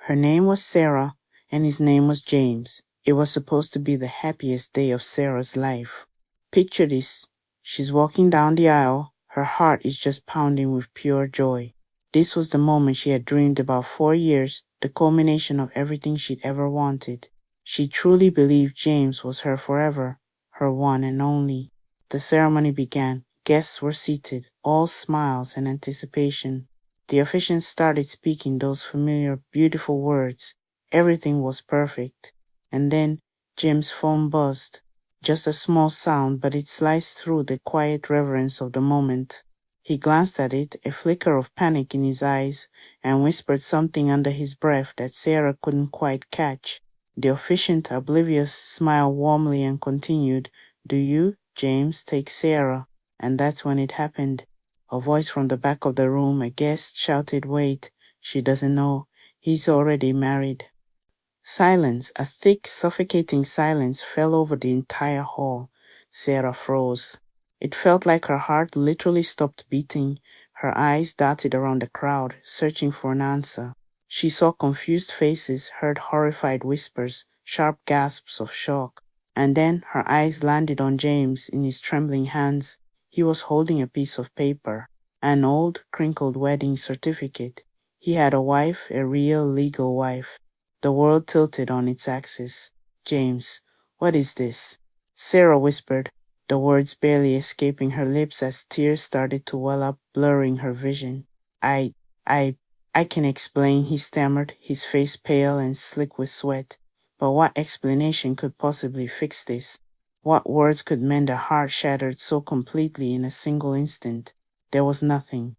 Her name was Sarah, and his name was James. It was supposed to be the happiest day of Sarah's life. Picture this. She's walking down the aisle. Her heart is just pounding with pure joy. This was the moment she had dreamed about 4 years, the culmination of everything she'd ever wanted. She truly believed James was her forever, her one and only. The ceremony began. Guests were seated, all smiles and anticipation. The officiants started speaking those familiar, beautiful words. Everything was perfect. And then Jim's phone buzzed. Just a small sound, but it sliced through the quiet reverence of the moment. He glanced at it, a flicker of panic in his eyes, and whispered something under his breath that Sarah couldn't quite catch. The officiant, oblivious, smiled warmly and continued, "Do you, James, take Sarah?" And that's when it happened. A voice from the back of the room, a guest, shouted, "Wait, she doesn't know. He's already married." Silence, a thick, suffocating silence, fell over the entire hall. Sarah froze. It felt like her heart literally stopped beating. Her eyes darted around the crowd, searching for an answer. She saw confused faces, heard horrified whispers, sharp gasps of shock. And then her eyes landed on James in his trembling hands. He was holding a piece of paper, an old, crinkled wedding certificate. He had a wife, a real, legal wife. The world tilted on its axis. "James, what is this?" Sarah whispered, the words barely escaping her lips as tears started to well up, blurring her vision. I can explain," he stammered, his face pale and slick with sweat. But what explanation could possibly fix this? What words could mend a heart shattered so completely in a single instant? There was nothing.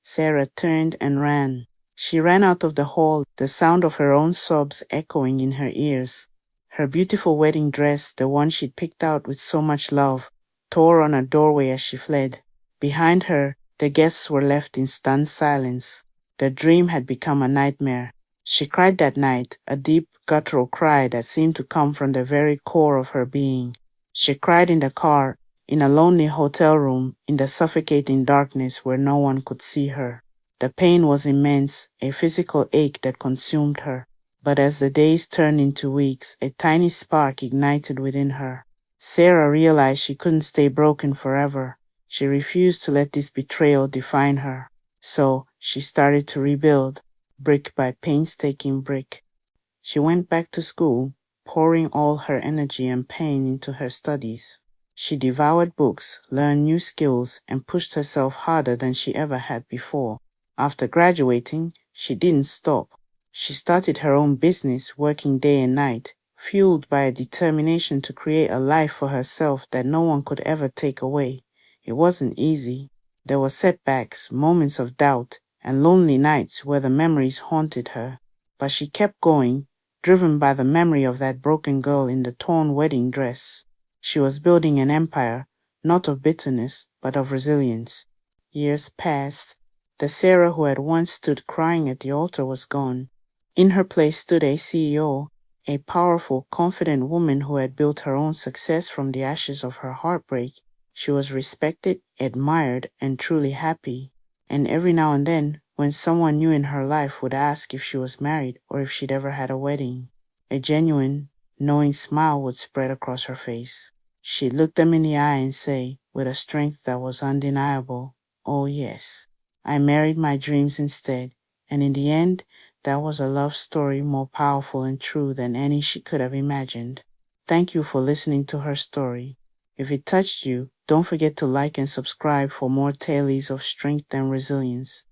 Sarah turned and ran. She ran out of the hall, the sound of her own sobs echoing in her ears. Her beautiful wedding dress, the one she'd picked out with so much love, tore on a doorway as she fled. Behind her, the guests were left in stunned silence. The dream had become a nightmare. She cried that night, a deep, guttural cry that seemed to come from the very core of her being. She cried in the car, in a lonely hotel room, in the suffocating darkness where no one could see her. The pain was immense, a physical ache that consumed her. But as the days turned into weeks, a tiny spark ignited within her. Sarah realized she couldn't stay broken forever. She refused to let this betrayal define her. So she started to rebuild, brick by painstaking brick. She went back to school, pouring all her energy and pain into her studies. She devoured books, learned new skills, and pushed herself harder than she ever had before. After graduating, she didn't stop. She started her own business, working day and night, fueled by a determination to create a life for herself that no one could ever take away. It wasn't easy. There were setbacks, moments of doubt, and lonely nights where the memories haunted her. But she kept going, driven by the memory of that broken girl in the torn wedding dress. She was building an empire, not of bitterness, but of resilience. Years passed. The Sarah who had once stood crying at the altar was gone. In her place stood a CEO, a powerful, confident woman who had built her own success from the ashes of her heartbreak. She was respected, admired, and truly happy. And every now and then, when someone new in her life would ask if she was married or if she'd ever had a wedding, a genuine, knowing smile would spread across her face. She'd look them in the eye and say, with a strength that was undeniable, "Oh yes, I married my dreams instead." And in the end, that was a love story more powerful and true than any she could have imagined. Thank you for listening to her story. If it touched you, don't forget to like and subscribe for more tales of strength and resilience.